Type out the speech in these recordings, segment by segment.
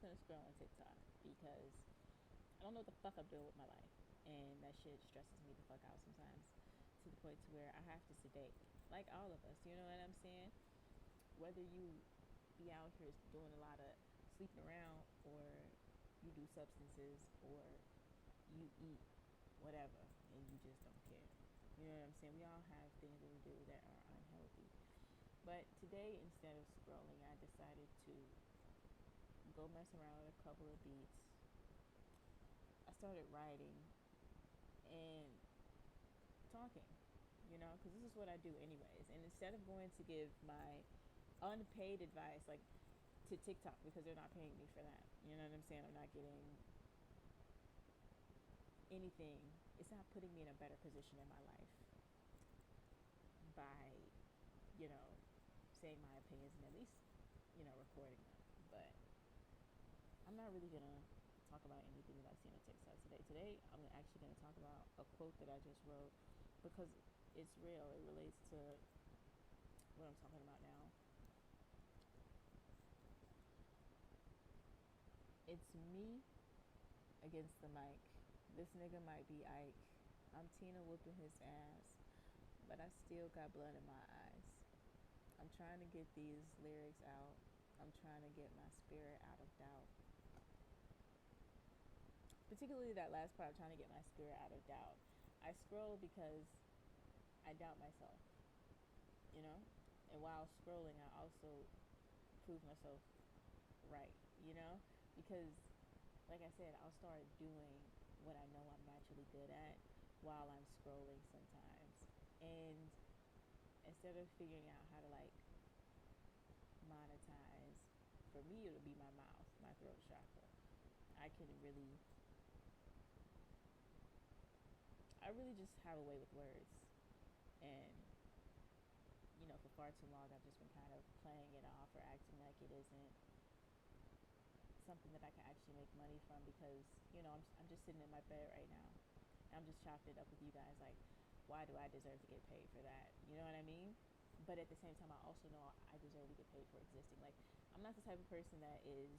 just gonna scroll on TikTok because I don't know what the fuck I'm doing with my life, and that shit stresses me the fuck out sometimes, to the point to where I have to sedate, like all of us. You know what I'm saying? Whether you be out here doing a lot of sleeping around, or you do substances, or you eat whatever and you just don't care. You know what I'm saying? We all have things that we do that are unhealthy. But today, instead of scrolling, I decided to go mess around with a couple of beats. I started writing and talking, because this is what I do anyways. And instead of going to give my unpaid advice, like to TikTok, because they're not paying me for that, you know what I'm saying? I'm not getting anything. It's not putting me in a better position in my life by, you know, saying my opinions and at least, recording them. But I'm not really gonna talk about anything that I've seen on TikTok today. Today, I'm actually gonna talk about a quote that I just wrote because it's real. It relates to what I'm talking about now. It's me against the mic. This nigga might be Ike. I'm Tina whooping his ass, but I still got blood in my eyes. I'm trying to get these lyrics out. I'm trying to get my spirit out of doubt. Particularly that last part, I'm trying to get my spirit out of doubt. I scroll because I doubt myself, you know? And while scrolling, I also prove myself right, Because, like I said, I'll start doing what I know I'm naturally good at while I'm scrolling sometimes. And instead of figuring out how to, like, monetize, for me, it'll be my mouth, my throat chakra. I really just have a way with words. And, for far too long, I've just been kind of playing it off or acting like it isn't something that I can actually make money from because, I'm just sitting in my bed right now. And I'm just chopping it up with you guys. Like, why do I deserve to get paid for that? You know what I mean? But at the same time, I also know I deserve to get paid for existing. Like, I'm not the type of person that is.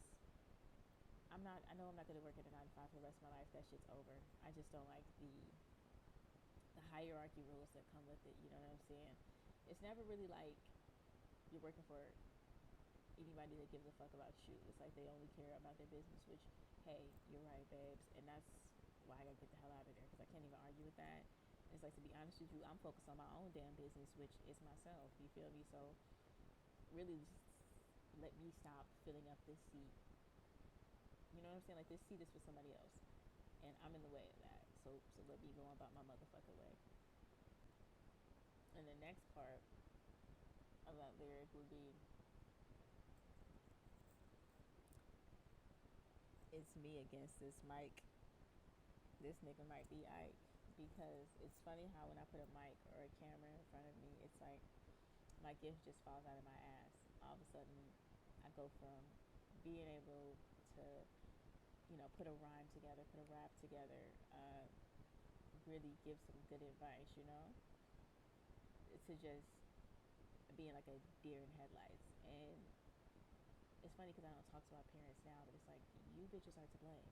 I know I'm not going to work at a 9 to 5 for the rest of my life. That shit's over. I just don't like the hierarchy rules that come with it. You know what I'm saying? It's never really like you're working for anybody that gives a fuck about you. It's like they only care about their business, which, hey, you're right, babes. And that's why I gotta get the hell out of there because I can't even argue with that. And it's like, to be honest with you, I'm focused on my own damn business, which is myself. You feel me? So really just let me stop filling up this seat. You know what I'm saying? Like, this seat is for somebody else. And I'm in the way of that. So let me go about my motherfucking way. And the next part of that lyric would be, it's me against this mic. This nigga might be Ike. Because it's funny how when I put a mic or a camera in front of me, it's like my gift just falls out of my ass. All of a sudden, I go from being able to, put a rhyme together, put a rap together, really give some good advice, to just being like a deer in headlights. And it's funny because I don't talk to my parents now, but it's like, you bitches are to blame.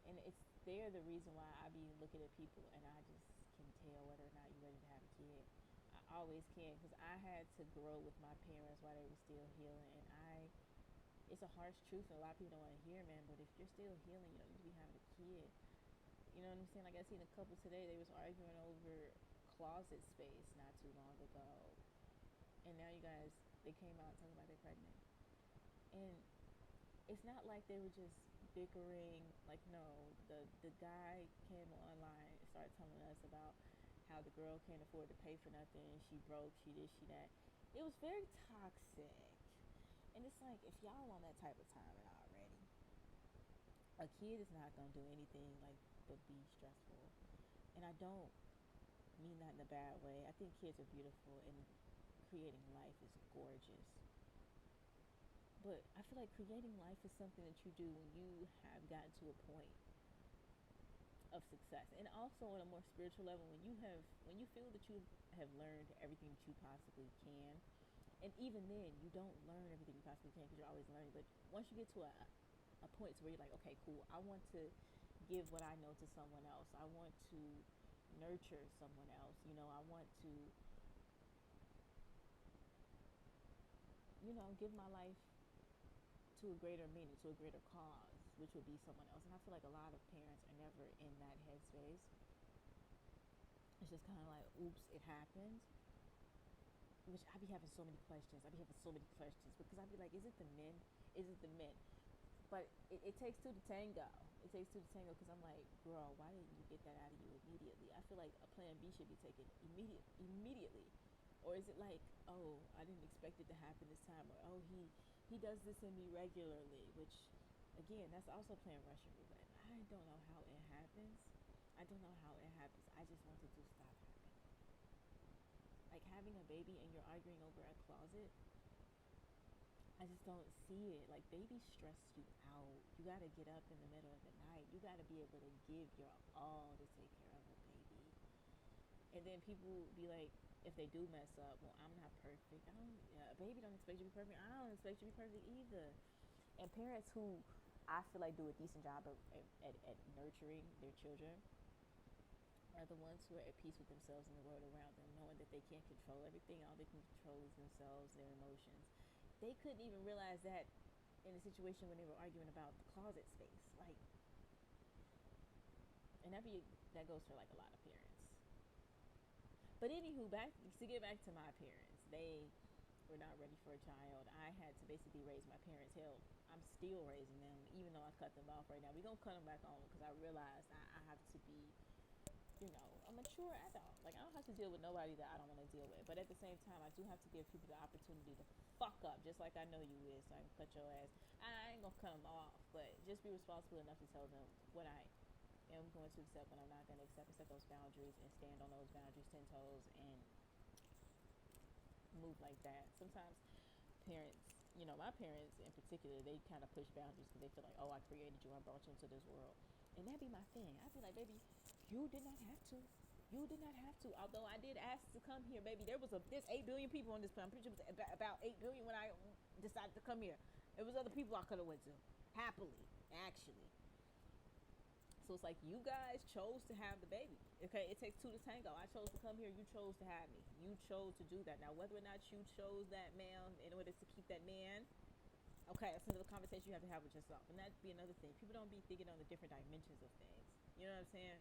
And they're the reason why I be looking at people and I just can tell whether or not you're ready to have a kid. I always can because I had to grow with my parents while they were still healing. And it's a harsh truth and a lot of people don't want to hear, man, but if you're still healing, you don't need to be having a kid. You know what I'm saying? Like, I seen a couple today, they was arguing over closet space not too long ago. And now you guys, they came out talking about they're pregnant. And it's not like they were just bickering. Like, no, the guy came online and started telling us about how the girl can't afford to pay for nothing. She broke, she this, she that. It was very toxic. And it's like, if y'all want that type of time already, a kid is not going to do anything like but be stressful. And I don't mean that in a bad way. I think kids are beautiful and creating life is gorgeous. But I feel like creating life is something that you do when you have gotten to a point of success. And also on a more spiritual level, when you feel that you have learned everything that you possibly can. And even then, you don't learn everything you possibly can because you're always learning. But once you get to a point to where you're like, okay, cool, I want to give what I know to someone else. I want to nurture someone else. I want to, give my life to a greater meaning, to a greater cause, which would be someone else. And I feel like a lot of parents are never in that headspace. It's just kind of like, oops, it happened. Which I be having so many questions. Because I be like, is it the men? Is it the men? But it takes two to tango. It takes two to tango because I'm like, girl, why didn't you get that out of you immediately? I feel like a plan B should be taken immediately. Or is it like, oh, I didn't expect it to happen this time, or oh, he does this in me regularly, which again, that's also playing Russian roulette. I don't know how it happens. I just want it to stop happening. Like having a baby and you're arguing over a closet, I just don't see it. Like babies stress you out. You gotta get up in the middle of the night. You gotta be able to give your all to take care of a baby. And then people be like, if they do mess up, well, I'm not perfect. A baby don't expect you to be perfect. I don't expect you to be perfect either. And parents who I feel like do a decent job of at nurturing their children are the ones who are at peace with themselves and the world around them, knowing that they can't control everything. All they can control is themselves, their emotions. They couldn't even realize that in a situation when they were arguing about the closet space. Like, and that goes for like a lot of parents. But anywho, to get back to my parents, they were not ready for a child. I had to basically raise my parents. Hell, I'm still raising them, even though I cut them off right now. We're gonna cut them back on because I realized I have to be, a mature adult. Like I don't have to deal with nobody that I don't want to deal with. But at the same time, I do have to give people the opportunity to fuck up, just like I know you is. So I can cut your ass. I ain't gonna cut them off, but just be responsible enough to tell them what I am going to accept, what I'm not going to accept, and set those boundaries and stand on those boundaries 10 toes and move like that. Sometimes parents, my parents in particular, they kind of push boundaries because they feel like, oh, I created you, I brought you into this world. And that'd be my thing. I'd be like, baby, you did not have to. You did not have to. Although I did ask to come here, baby. There's 8 billion people on this planet. I'm pretty sure it was about 8 billion when I decided to come here. There was other people I could have went to. Happily, actually. So it's like you guys chose to have the baby. Okay, it takes two to tango. I chose to come here. You chose to have me. You chose to do that. Now, whether or not you chose that man in order to keep that man, okay, that's another conversation you have to have with yourself. And that'd be another thing. People don't be thinking on the different dimensions of things. You know what I'm saying?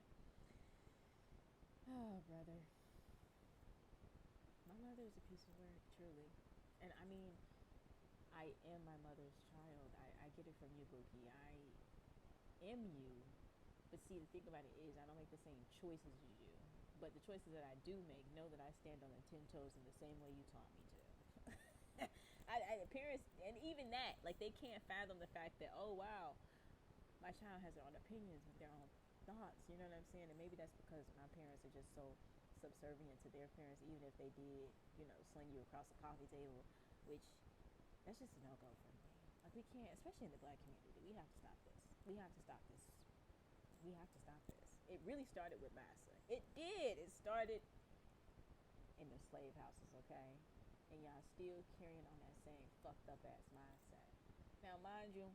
Oh, brother. My mother is a piece of work, truly. And I mean, I am my mother's child. I get it from you, Bookie. I am you. But see, the thing about it is, I don't make the same choices as you. But the choices that I do make, know that I stand on the 10 toes in the same way you taught me to. Parents, and even that, like they can't fathom the fact that, oh wow, my child has their own opinions, their own thoughts. You know what I'm saying? And maybe that's because my parents are just so subservient to their parents, even if they did, sling you across the coffee table, which that's just a no-go for me. Like we can't, especially in the black community, we have to stop this. We have to stop this. We have to stop this. It really started with Massa. It did. It started in the slave houses, okay? And y'all still carrying on that same fucked up ass mindset. Now, mind you,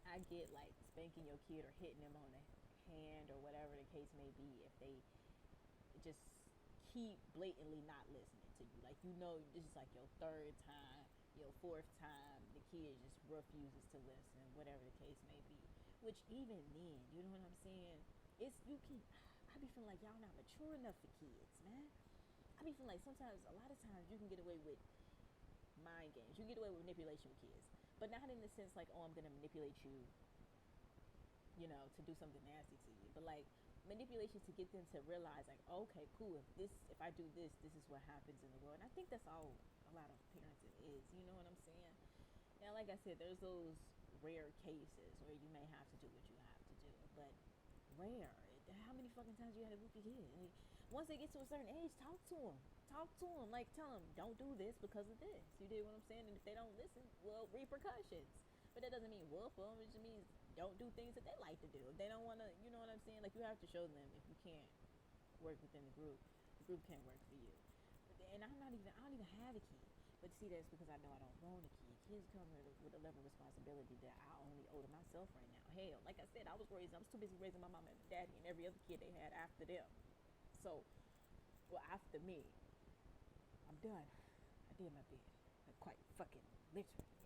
I get like spanking your kid or hitting them on the hand or whatever the case may be if they just keep blatantly not listening to you. Like, this is like your third time, your fourth time, the kid just refuses to listen, whatever the case may be. Which even then, you know what I'm saying? I be feeling like y'all not mature enough for kids, man. I be feeling like sometimes, a lot of times, you can get away with mind games. You can get away with manipulation with kids. But not in the sense like, oh, I'm going to manipulate you, to do something nasty to you. But like, manipulation to get them to realize like, okay, cool, if I do this, this is what happens in the world. And I think that's all a lot of parenting is, you know what I'm saying? Now, like I said, there's those rare cases where you may have to do what you have to do, but rare. How many fucking times you had to whoop your kid? Like, once they get to a certain age, talk to them. Like, tell them, don't do this because of this. You dig what I'm saying? And if they don't listen, well, repercussions. But that doesn't mean whoop them. It just means don't do things that they like to do. If they don't want to, you know what I'm saying? Like, you have to show them if you can't work within the group can't work for you. And I don't even have a kid. But see, that's because I know I don't want a kid. Kids come with a level of responsibility responsibility that I only owe to myself right now. Hell, like I said, I'm too busy raising my mom and my daddy and every other kid they had after them. So, well, after me, I'm done. I did my bit. Like, quite fucking literally.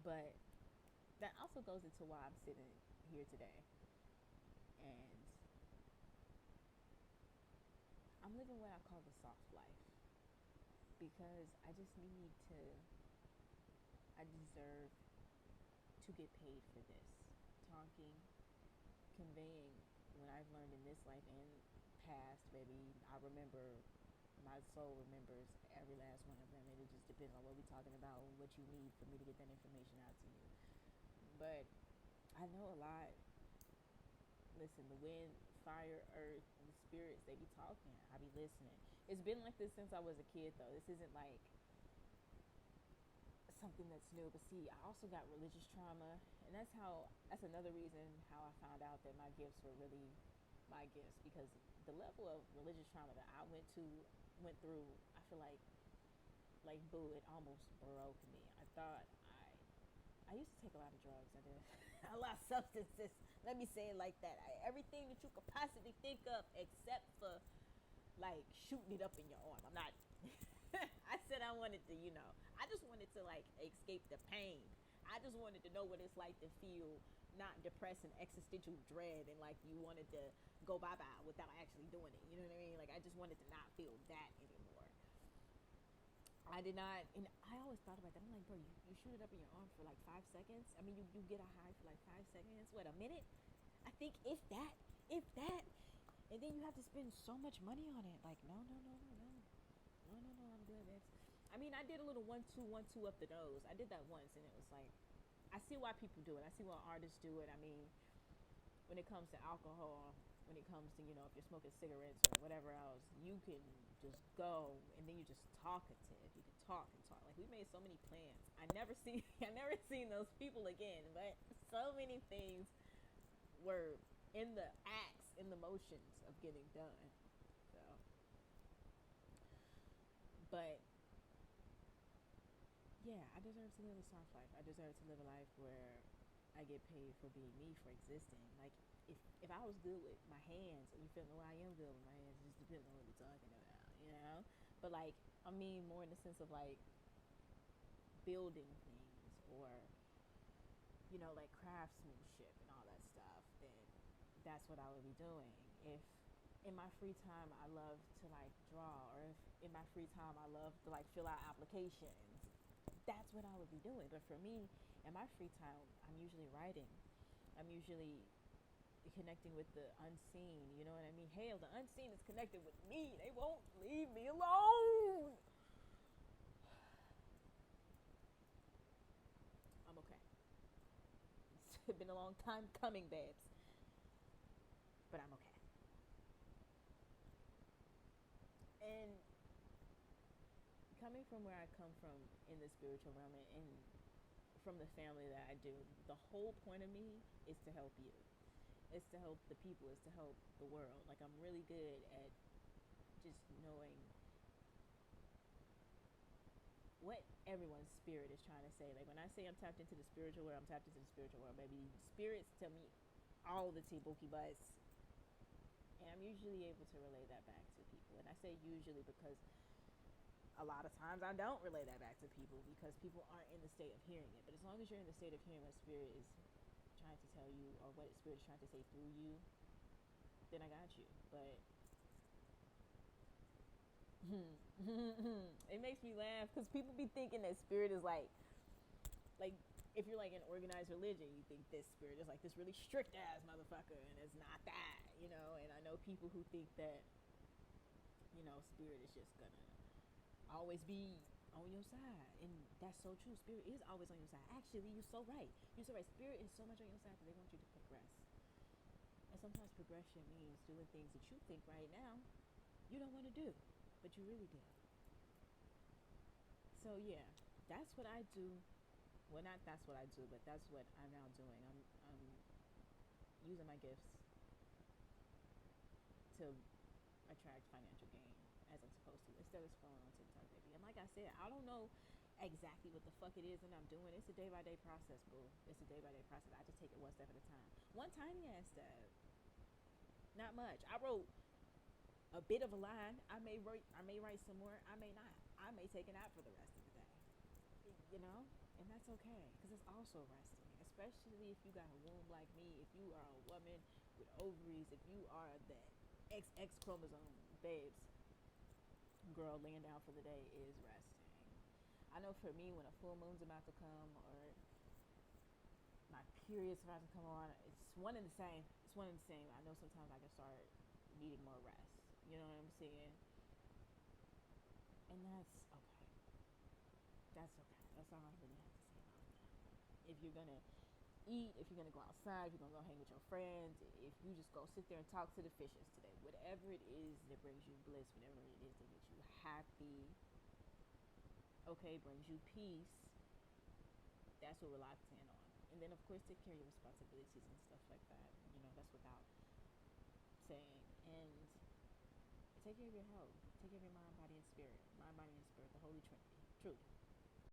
But that also goes into why I'm sitting here today. And I'm living what I call the soft life because I just need to, I deserve to get paid for this. Talking, conveying what I've learned in this life and past, baby. I remember, my soul remembers every last one of them, and it just depends on what we're talking about, what you need for me to get that information out to you. But I know a lot. Listen, the wind, fire, earth, and the spirits, they be talking. I be listening. It's been like this since I was a kid, though. This isn't like something that's new. But see, I also got religious trauma, and that's another reason how I found out that my gifts were really my gifts, because the level of religious trauma that I went through, I feel like boo, it almost broke me. I used to take a lot of drugs. I did a lot of substances. Let me say it like that. Everything that you could possibly think of, except for like shooting it up in your arm. I'm not. I said I wanted to, I just wanted to like escape the pain. I just wanted to know what it's like to feel not depressed and existential dread, and like you wanted to go bye bye without actually doing it. You know what I mean? Like I just wanted to not feel that anymore. I did not, and I always thought about that. I'm like, bro, you shoot it up in your arm for like 5 seconds. I mean, you get a high for like 5 seconds. What, a minute? I think if that, and then you have to spend so much money on it. Like, no, no, no, no, no, no, no, no. I'm good, babes. I mean, I did a little 1 2 1 2 up the nose. I did that once, and it was like, I see why people do it. I see why artists do it. I mean, when it comes to alcohol, when it comes to, if you're smoking cigarettes or whatever else, you can just go and then you just talkative. You can talk and talk. Like we made so many plans. I never seen those people again, but so many things were in the acts, in the motions of getting done. So, but yeah, I deserve to live a soft life. I deserve to live a life where I get paid for being me, for existing. Like if I was good with my hands, you feel me? Well, I am good with my hands. It just depends on what we're talking about. But like, I mean, more in the sense of like building things or like craftsmanship and all that stuff. Then that's what I would be doing. If in my free time I love to like draw, or if in my free time I love to like fill out applications, that's what I would be doing. But for me, in my free time, I'm usually writing. I'm usually connecting with the unseen. You know what I mean? Hell, the unseen is connected with me. They won't leave me alone. I'm okay. It's been a long time coming, babes. But I'm okay. And coming from where I come from in the spiritual realm, and from the family that I do, the whole point of me is to help you. It's to help the people. It's to help the world. Like I'm really good at just knowing what everyone's spirit is trying to say. Like when I say I'm tapped into the spiritual world, I'm tapped into the spiritual world, baby. Spirits tell me all the T-Bookie butts. And I'm usually able to relay that back to people. And I say usually because a lot of times I don't relay that back to people because people aren't in the state of hearing it. But as long as you're in the state of hearing what spirit is trying to tell you, or what spirit is trying to say through you, then I got you. But it makes me laugh because people be thinking that spirit is like if you're like in organized religion, you think this spirit is like this really strict ass motherfucker, and it's not that. And I know people who think that spirit is just gonna always be on your side, and that's so true. Spirit is always on your side. Actually, you're so right. Spirit is so much on your side that they want you to progress. And sometimes progression means doing things that you think right now you don't want to do, but you really do. So yeah, that's what I do. Well, not that's what I do, but that's what I'm now doing. I'm using my gifts to attract financial gain as I'm supposed to, instead of scrolling on TikTok, baby. And like I said, I don't know exactly what the fuck it is and I'm doing. It's a day by day process, boo. It's a day by day process. I just take it one step at a time. One tiny ass step. Not much. I wrote a bit of a line. I may write some more. I may not. I may take it out for the rest of the day. You know? And that's okay. Because it's also resting. Especially if you got a womb like me. If you are a woman with ovaries. If you are the XX chromosome, babes. Girl, laying down for the day is resting. I know for me, when a full moon's about to come or my period's about to come on, it's one and the same. It's one and the same. I know sometimes I can start needing more rest. You know what I'm saying? And that's okay. That's okay. That's all I really have to say about that. If you're gonna eat, if you're gonna go outside, if you're gonna go hang with your friends, if you just go sit there and talk to the fishes today, whatever it is that brings you bliss, whatever it is that makes you happy, okay, brings you peace, that's what we're locked in on. And then, of course, take care of your responsibilities and stuff like that. You know, that's without saying. And take care of your health. Take care of your mind, body, and spirit. Mind, body, and spirit. The Holy Trinity. Truly.